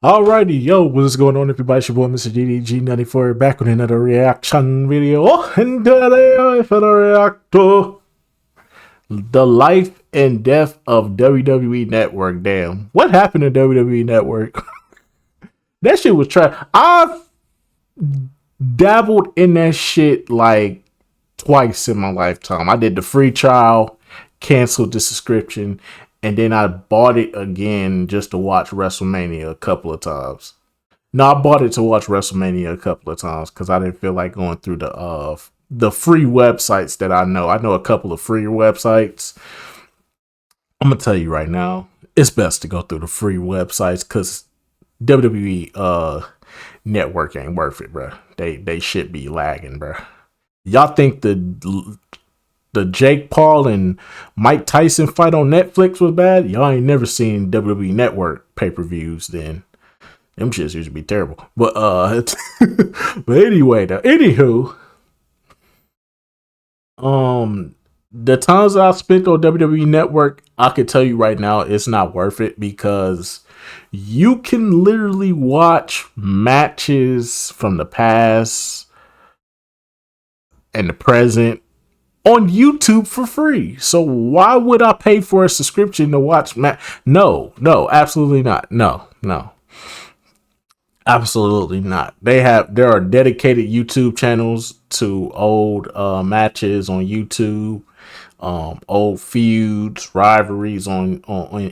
Alrighty, yo, what's going on, everybody? It's your boy, Mr. GDG94, back with another reaction video. And today, for the reactor, the life and death of WWE Network. Damn, what happened to WWE Network? That shit was trash. I've dabbled in that shit like twice in my lifetime. I did the free trial, canceled the subscription, and then I bought it again just to watch WrestleMania a couple of times. No, I bought it to watch WrestleMania a couple of times because I didn't feel like going through the free websites that I know. I know a couple of free websites. I'm gonna tell you right now, it's best to go through the free websites because WWE network ain't worth it, bro. They should be lagging, bro. Y'all think the Jake Paul and Mike Tyson fight on Netflix was bad? Y'all ain't never seen WWE Network pay-per-views then. Them shits used to be terrible. But but anyway, though. Anywho, the times I spent on WWE Network, I can tell you right now, it's not worth it because you can literally watch matches from the past and the present on YouTube for free. So why would I pay for a subscription to watch No, absolutely not. No. Absolutely not. There are dedicated YouTube channels to old matches on YouTube, old feuds, rivalries on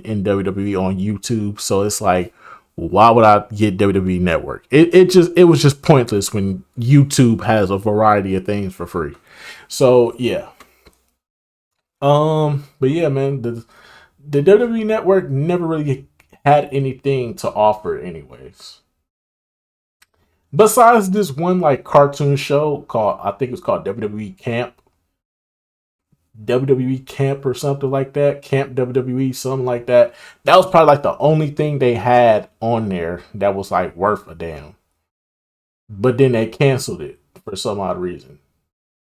in WWE on YouTube. So it's like, why would I get WWE Network? It was just pointless when YouTube has a variety of things for free. So yeah. But yeah, man, the WWE Network never really had anything to offer anyways. Besides this one like cartoon show called, I think it's called WWE Camp or something like that. Camp WWE, something like that. That was probably like the only thing they had on there that was like worth a damn. But then they canceled it for some odd reason.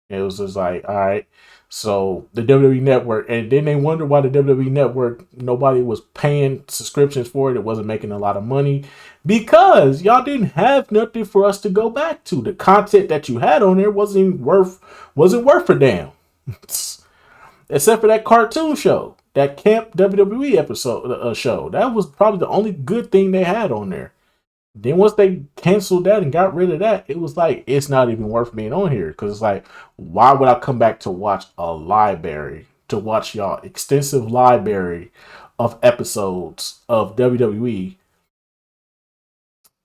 It was just like, all right. So the WWE Network, and then they wondered why the WWE Network, nobody was paying subscriptions for it. It wasn't making a lot of money because y'all didn't have nothing for us to go back to. The content that you had on there wasn't worth a damn. Except for that cartoon show, that Camp WWE episode show. That was probably the only good thing they had on there. Then once they canceled that and got rid of that, it was like, it's not even worth being on here. Because it's like, why would I come back to watch a library, to watch y'all extensive library of episodes of WWE,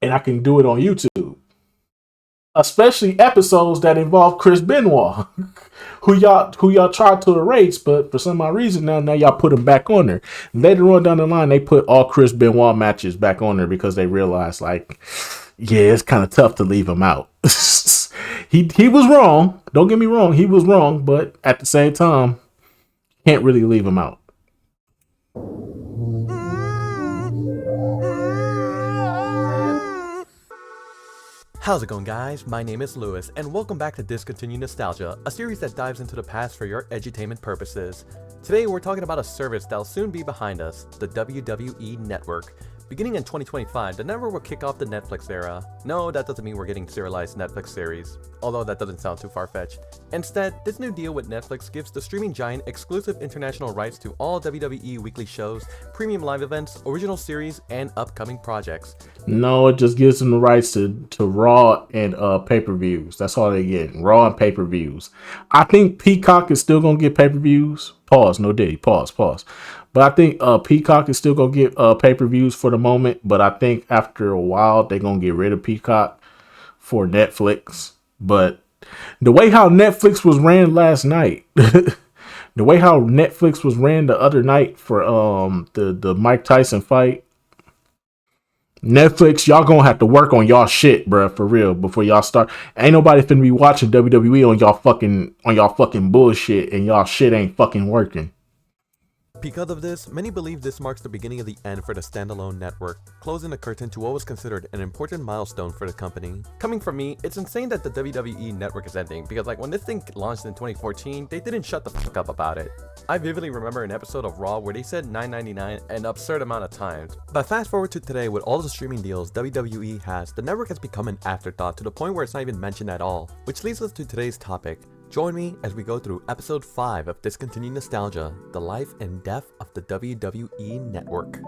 and I can do it on YouTube? Especially episodes that involve Chris Benoit, who y'all tried to erase, but for some odd reason now y'all put him back on there. Later on down the line, they put all Chris Benoit matches back on there because they realized, like, yeah, it's kind of tough to leave him out. He was wrong. Don't get me wrong, he was wrong, but at the same time, can't really leave him out. How's it going, guys? My name is Lewis, and welcome back to Discontinued Nostalgia, a series that dives into the past for your edutainment purposes. Today, we're talking about a service that'll soon be behind us, the WWE Network. Beginning in 2025, the network will kick off the Netflix era. No, that doesn't mean we're getting serialized Netflix series, although that doesn't sound too far-fetched. Instead, this new deal with Netflix gives the streaming giant exclusive international rights to all WWE weekly shows, premium live events, original series, and upcoming projects. No, it just gives them the rights to Raw and pay-per-views. That's all they get. Raw and pay-per-views. I think Peacock is still gonna get pay-per-views. Pause, no diddy. Pause. But I think Peacock is still gonna get pay-per-views for the moment. But I think after a while they're gonna get rid of Peacock for Netflix. But the way how Netflix was ran last night, the way how Netflix was ran the other night for the Mike Tyson fight, Netflix, y'all gonna have to work on y'all shit, bruh, for real, before y'all start. Ain't nobody finna be watching WWE on y'all fucking bullshit, and y'all shit ain't fucking working. Because of this, many believe this marks the beginning of the end for the standalone network, closing the curtain to what was considered an important milestone for the company. Coming from me, it's insane that the WWE network is ending, because like when this thing launched in 2014, they didn't shut the fuck up about it. I vividly remember an episode of Raw where they said $9.99 an absurd amount of times. But fast forward to today, with all the streaming deals WWE has, the network has become an afterthought to the point where it's not even mentioned at all. Which leads us to today's topic. Join me as we go through episode 5 of Discontinued Nostalgia, the life and death of the WWE Network.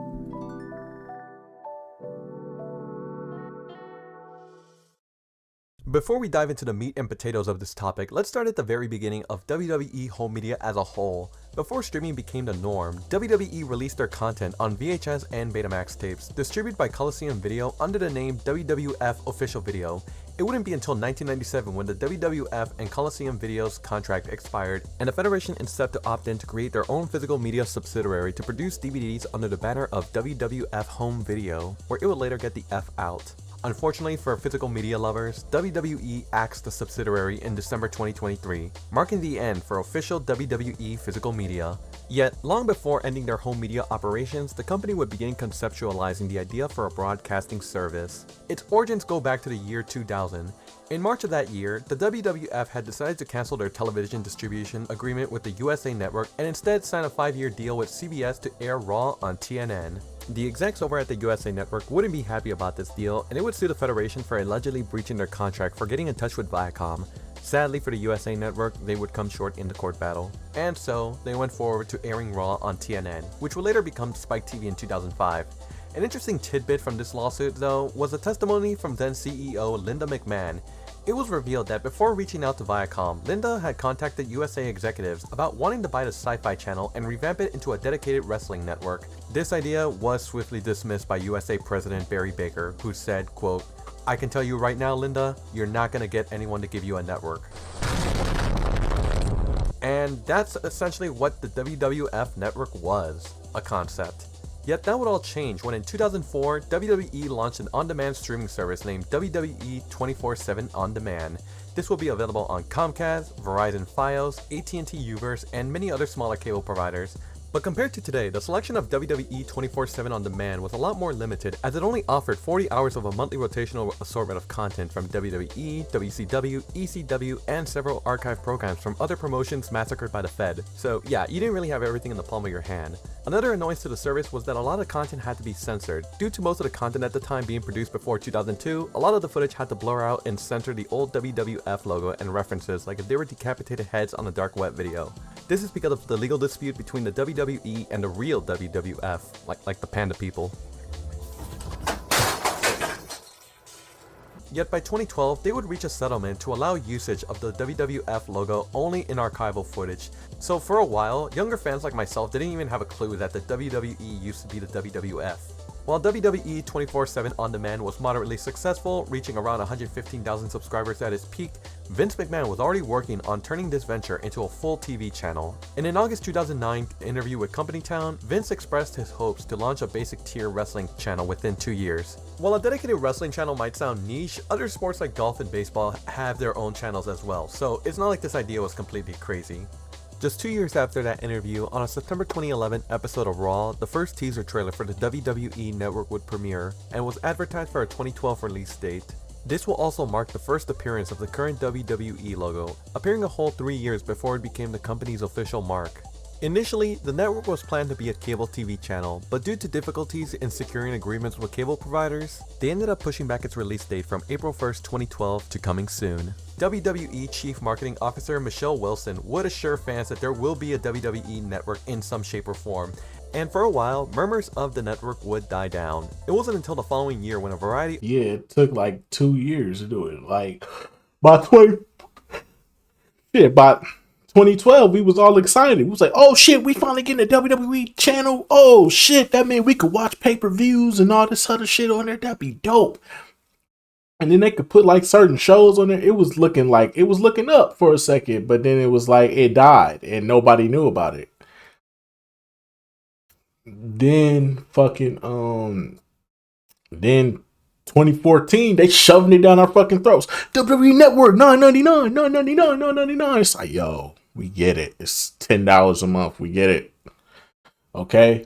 Before we dive into the meat and potatoes of this topic, let's start at the very beginning of WWE home media as a whole. Before streaming became the norm, WWE released their content on VHS and Betamax tapes, distributed by Coliseum Video under the name WWF Official Video. It wouldn't be until 1997 when the WWF and Coliseum Video's contract expired, and the Federation instead to opt in to create their own physical media subsidiary to produce DVDs under the banner of WWF Home Video, where it would later get the F out. Unfortunately for physical media lovers, WWE axed the subsidiary in December 2023, marking the end for official WWE physical media. Yet, long before ending their home media operations, the company would begin conceptualizing the idea for a broadcasting service. Its origins go back to the year 2000. In March of that year, the WWF had decided to cancel their television distribution agreement with the USA Network and instead sign a 5-year deal with CBS to air Raw on TNN. The execs over at the USA Network wouldn't be happy about this deal, and it would sue the Federation for allegedly breaching their contract for getting in touch with Viacom. Sadly for the USA Network, they would come short in the court battle. And so, they went forward to airing Raw on TNN, which would later become Spike TV in 2005. An interesting tidbit from this lawsuit, though, was a testimony from then CEO Linda McMahon. It was revealed that before reaching out to Viacom, Linda had contacted USA executives about wanting to buy the Sci-Fi channel and revamp it into a dedicated wrestling network. This idea was swiftly dismissed by USA President Barry Baker, who said, quote, "I can tell you right now, Linda, you're not gonna get anyone to give you a network." And that's essentially what the WWF network was, a concept. Yet that would all change when in 2004, WWE launched an on-demand streaming service named WWE 24/7 On Demand. This will be available on Comcast, Verizon Fios, AT&T Uverse, and many other smaller cable providers. But compared to today, the selection of WWE 24/7 On Demand was a lot more limited, as it only offered 40 hours of a monthly rotational assortment of content from WWE, WCW, ECW, and several archive programs from other promotions massacred by the Fed. So yeah, you didn't really have everything in the palm of your hand. Another annoyance to the service was that a lot of content had to be censored. Due to most of the content at the time being produced before 2002, a lot of the footage had to blur out and censor the old WWF logo and references, like if they were decapitated heads on a dark web video. This is because of the legal dispute between the WWE and the real WWF, like the panda people. Yet by 2012, they would reach a settlement to allow usage of the WWF logo only in archival footage. So for a while, younger fans like myself didn't even have a clue that the WWE used to be the WWF. While WWE 24/7 On Demand was moderately successful, reaching around 115,000 subscribers at its peak, Vince McMahon was already working on turning this venture into a full TV channel. In an August 2009 interview with Company Town, Vince expressed his hopes to launch a basic tier wrestling channel within 2 years. While a dedicated wrestling channel might sound niche, other sports like golf and baseball have their own channels as well, so it's not like this idea was completely crazy. Just 2 years after that interview, on a September 2011 episode of Raw, the first teaser trailer for the WWE Network would premiere, and was advertised for a 2012 release date. This will also mark the first appearance of the current WWE logo, appearing a whole 3 years before it became the company's official mark. Initially, the network was planned to be a cable TV channel, but due to difficulties in securing agreements with cable providers, they ended up pushing back its release date from April 1st, 2012 to coming soon. WWE Chief Marketing Officer Michelle Wilson would assure fans that there will be a WWE network in some shape or form, and for a while, murmurs of the network would die down. It wasn't until the following year when a variety— Yeah, it took like 2 years to do it. Like, by 2012, we was all excited. We was like, oh shit, we finally getting a WWE channel. Oh shit, that means we could watch pay-per-views and all this other shit on there. That'd be dope. And then they could put like certain shows on there. It was looking up for a second, but then it was like it died and nobody knew about it. Then then 2014, they shoving it down our fucking throats. WWE Network, $9.99. It's like, yo, we get it. It's $10 a month. We get it. Okay.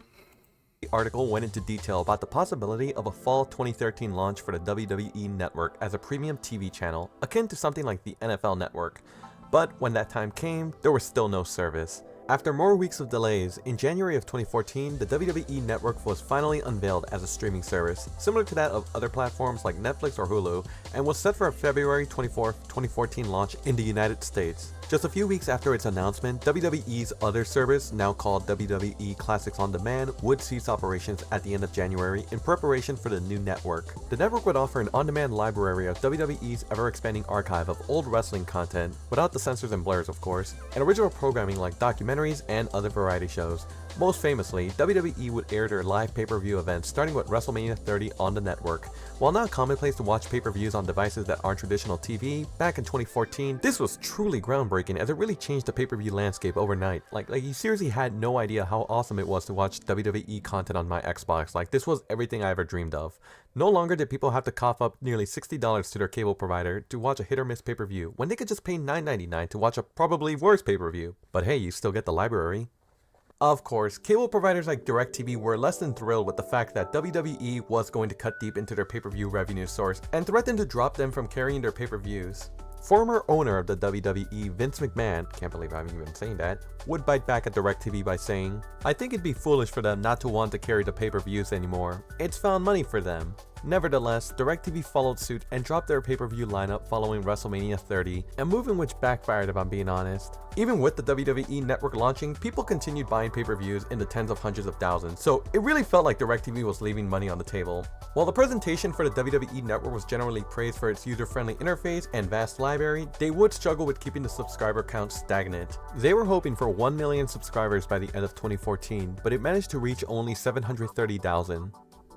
The article went into detail about the possibility of a fall 2013 launch for the WWE Network as a premium TV channel, akin to something like the NFL Network. But when that time came, there was still no service. After more weeks of delays, in January of 2014, the WWE Network was finally unveiled as a streaming service, similar to that of other platforms like Netflix or Hulu, and was set for a February 24, 2014 launch in the United States. Just a few weeks after its announcement, WWE's other service, now called WWE Classics On Demand, would cease operations at the end of January in preparation for the new network. The network would offer an on-demand library of WWE's ever-expanding archive of old wrestling content, without the censors and blurs of course, and original programming like documentaries and other variety shows. Most famously, WWE would air their live pay-per-view events starting with WrestleMania 30 on the network. While not commonplace to watch pay-per-views on devices that aren't traditional TV, back in 2014, this was truly groundbreaking as it really changed the pay-per-view landscape overnight. Like you seriously had no idea how awesome it was to watch WWE content on my Xbox. Like, this was everything I ever dreamed of. No longer did people have to cough up nearly $60 to their cable provider to watch a hit or miss pay-per-view, when they could just pay $9.99 to watch a probably worse pay-per-view. But hey, you still get the library. Of course, cable providers like DirecTV were less than thrilled with the fact that WWE was going to cut deep into their pay-per-view revenue source and threatened to drop them from carrying their pay-per-views. Former owner of the WWE, Vince McMahon, can't believe I'm even saying that, would bite back at DirecTV by saying, "I think it'd be foolish for them not to want to carry the pay-per-views anymore. It's found money for them." Nevertheless, DirecTV followed suit and dropped their pay-per-view lineup following WrestleMania 30, a move in which backfired if I'm being honest. Even with the WWE Network launching, people continued buying pay-per-views in the tens of hundreds of thousands, so it really felt like DirecTV was leaving money on the table. While the presentation for the WWE Network was generally praised for its user-friendly interface and vast library, they would struggle with keeping the subscriber count stagnant. They were hoping for 1 million subscribers by the end of 2014, but it managed to reach only 730,000.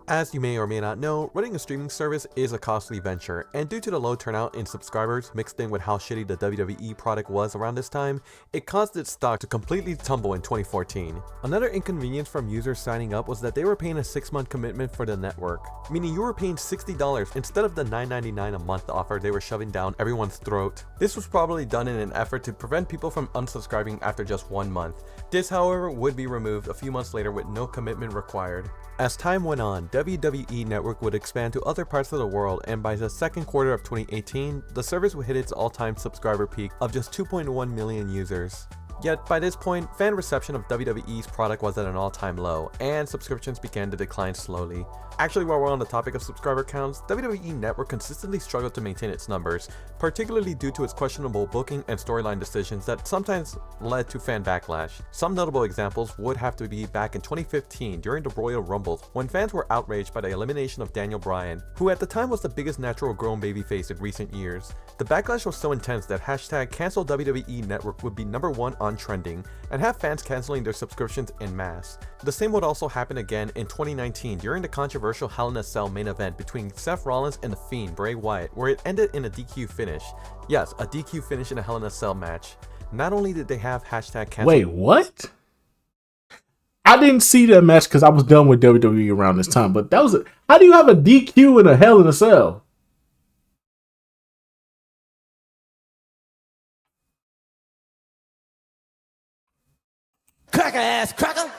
As you may or may not know, running a streaming service is a costly venture, and due to the low turnout in subscribers mixed in with how shitty the WWE product was around this time, it caused its stock to completely tumble in 2014. Another inconvenience from users signing up was that they were paying a 6-month commitment for the network, meaning you were paying $60 instead of the $9.99 a month offer they were shoving down everyone's throat. This was probably done in an effort to prevent people from unsubscribing after just 1 month. This, however, would be removed a few months later with no commitment required. As time went on, WWE Network would expand to other parts of the world, and by the second quarter of 2018, the service would hit its all-time subscriber peak of just 2.1 million users. Yet, by this point, fan reception of WWE's product was at an all-time low, and subscriptions began to decline slowly. Actually, while we're on the topic of subscriber counts, WWE Network consistently struggled to maintain its numbers, particularly due to its questionable booking and storyline decisions that sometimes led to fan backlash. Some notable examples would have to be back in 2015 during the Royal Rumble, when fans were outraged by the elimination of Daniel Bryan, who at the time was the biggest natural grown babyface in recent years. The backlash was so intense that #cancel WWE Network would be #1 on trending, and have fans canceling their subscriptions en masse. The same would also happen again in 2019 during the controversial Hell in a Cell main event between Seth Rollins and The Fiend Bray Wyatt, where it ended in a DQ finish. Yes, a DQ finish in a Hell in a Cell match. Not only did they have #cancel. Wait, what? I didn't see that match because I was done with WWE around this time, but that was how do you have a DQ in a Hell in a Cell? Cracker ass cracker.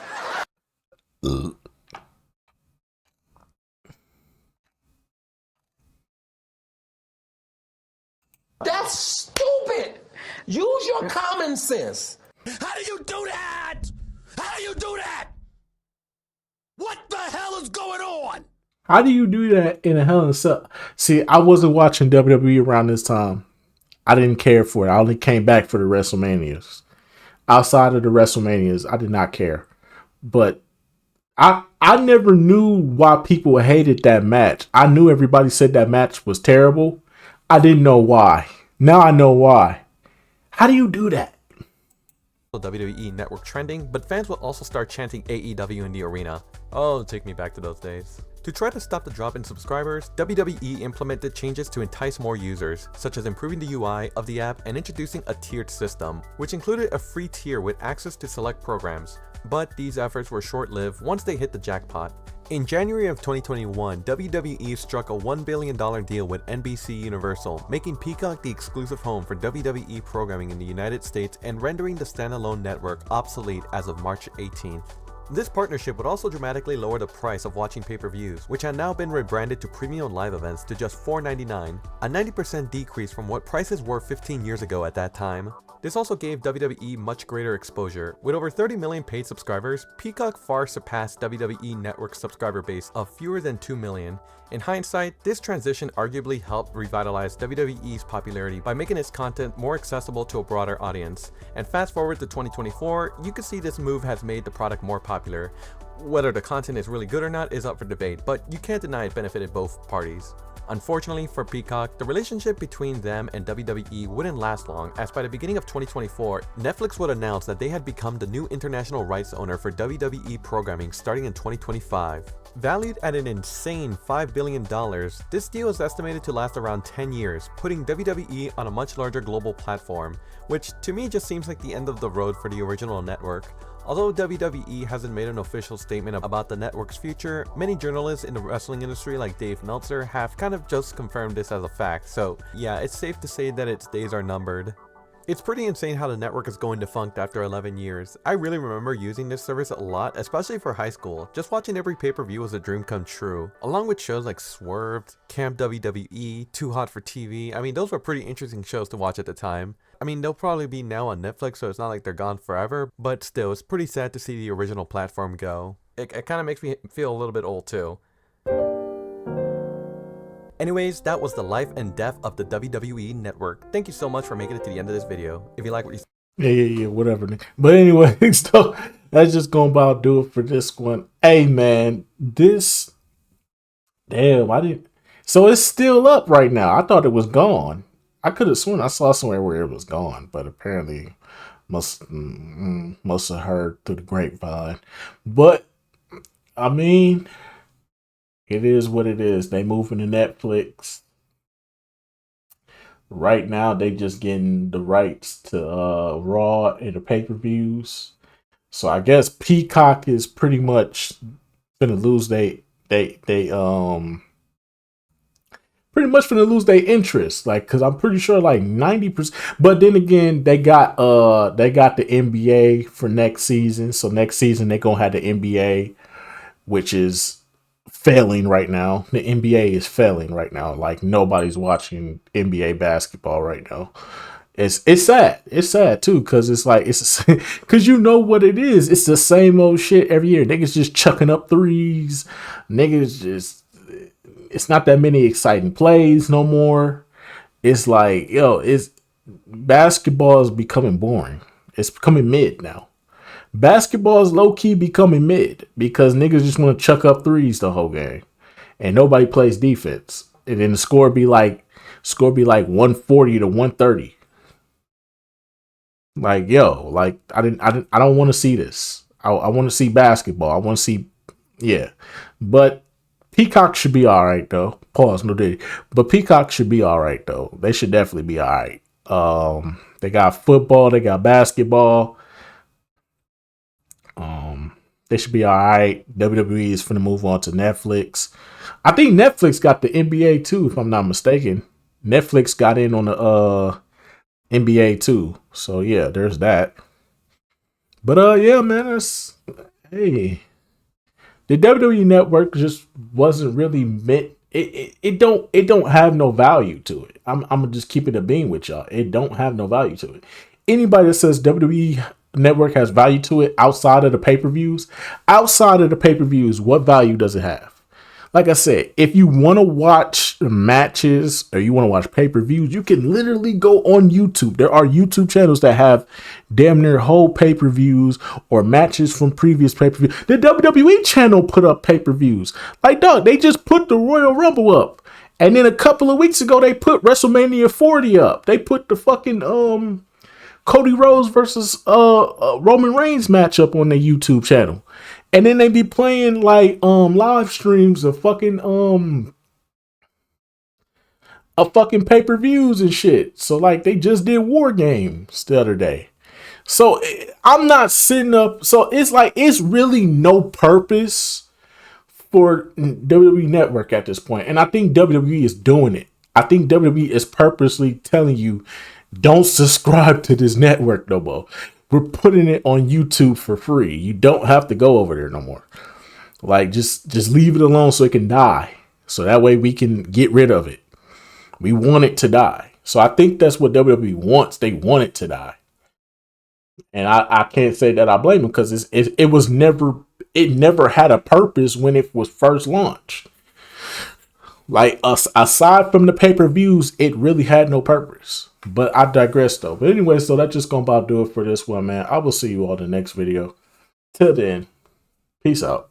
That's stupid. Use your common sense. How do you do that? How do you do that? What the hell is going on? How do you do that in a Hell in a Cell? See, I wasn't watching WWE around this time. I didn't care for it. I only came back for the WrestleManias. Outside of the WrestleManias, I did not care. But I never knew why people hated that match. I knew everybody said that match was terrible. I didn't know why. Now I know why. How do you do that? WWE Network trending, but fans will also start chanting AEW in the arena. Oh, take me back to those days. To try to stop the drop in subscribers, WWE implemented changes to entice more users, such as improving the UI of the app and introducing a tiered system, which included a free tier with access to select programs. But these efforts were short-lived once they hit the jackpot. In January of 2021, WWE struck a $1 billion deal with NBC Universal, making Peacock the exclusive home for WWE programming in the United States and rendering the standalone network obsolete as of March 18th. This partnership would also dramatically lower the price of watching pay-per-views, which had now been rebranded to premium live events to just $4.99, a 90% decrease from what prices were 15 years ago at that time. This also gave WWE much greater exposure. With over 30 million paid subscribers, Peacock far surpassed WWE Network's subscriber base of fewer than 2 million. In hindsight, this transition arguably helped revitalize WWE's popularity by making its content more accessible to a broader audience. And fast forward to 2024, you can see this move has made the product more popular. Whether the content is really good or not is up for debate, but you can't deny it benefited both parties. Unfortunately for Peacock, the relationship between them and WWE wouldn't last long, as by the beginning of 2024, Netflix would announce that they had become the new international rights owner for WWE programming starting in 2025. Valued at an insane $5 billion, this deal is estimated to last around 10 years, putting WWE on a much larger global platform, which to me just seems like the end of the road for the original network. Although WWE hasn't made an official statement about the network's future, many journalists in the wrestling industry like Dave Meltzer have kind of just confirmed this as a fact, so yeah, it's safe to say that its days are numbered. It's pretty insane how the network is going defunct after 11 years. I really remember using this service a lot, especially for high school. Just watching every pay-per-view was a dream come true. Along with shows like Swerved, Camp WWE, Too Hot for TV, I mean those were pretty interesting shows to watch at the time. I mean they'll probably be now on Netflix, so it's not like they're gone forever, but still it's pretty sad to see the original platform go. It kind of makes me feel a little bit old too. Anyways, that was the life and death of the WWE Network. Thank you so much for making it to the end of this video. If you like what you Yeah, whatever. But anyway, so that's just gonna about do it for this one. Hey man, this damn, I didn't. So it's still up right now. I thought it was gone. I could have sworn I saw somewhere where it was gone, but apparently must have heard through the grapevine. But I mean, it is what it is. They moving to Netflix. Right now, they just getting the rights to Raw and the pay-per-views. So I guess Peacock is pretty much gonna lose pretty much gonna lose their interest. Like, cause I'm pretty sure like 90%. But then again, they got the NBA for next season. So next season they gonna have the NBA, which is failing right now. The NBA is failing right now. Like nobody's watching NBA basketball right now. It's sad. It's sad too, cause it's like cause you know what it is. It's the same old shit every year. Niggas just chucking up threes. Niggas just. It's not that many exciting plays no more. It's like basketball is becoming boring. It's becoming mid now. Basketball is low key becoming mid because niggas just want to chuck up threes the whole game, and nobody plays defense. And then the score be like 140 to 130. Like I don't want to see this. I want to see basketball. I want to see but Peacock should be all right though. Pause, no diddy. But Peacock should be all right though. They should definitely be all right. They got football. They got basketball. They should be all right. WWE is finna move on to Netflix. I think Netflix got the NBA too, if I'm not mistaken. Netflix got in on the NBA too. So yeah, there's that. But yeah, man, the WWE Network just wasn't really meant. It don't have no value to it. I'm gonna just keep it a bean with y'all. It don't have no value to it. Anybody that says WWE Network has value to it outside of the pay-per-views, what value does it have? Like I said, if you want to watch matches or you want to watch pay-per-views, you can literally go on YouTube. There are YouTube channels that have damn near whole pay-per-views or matches from previous pay-per-views. The WWE channel put up pay-per-views. Like, dog, they just put the Royal Rumble up. And then a couple of weeks ago, they put WrestleMania 40 up. They put the fucking Cody Rhodes versus Roman Reigns matchup on their YouTube channel. And then they be playing like live streams of fucking pay-per-views and shit. So like they just did War Games the other day. So I'm not sitting up. So it's like it's really no purpose for WWE Network at this point. And I think WWE is doing it. I think WWE is purposely telling you, don't subscribe to this network no more. we're putting it on YouTube for free. You don't have to go over there no more. Like, just leave it alone so it can die. So that way we can get rid of it. We want it to die. So I think that's what WWE wants. They want it to die. And I can't say that I blame them, because it never had a purpose when it was first launched. Like, aside from the pay-per-views, it really had no purpose. But I digress though. But anyway, so that's just gonna about do it for this one, man. I will see you all in the next video. Till then, peace out.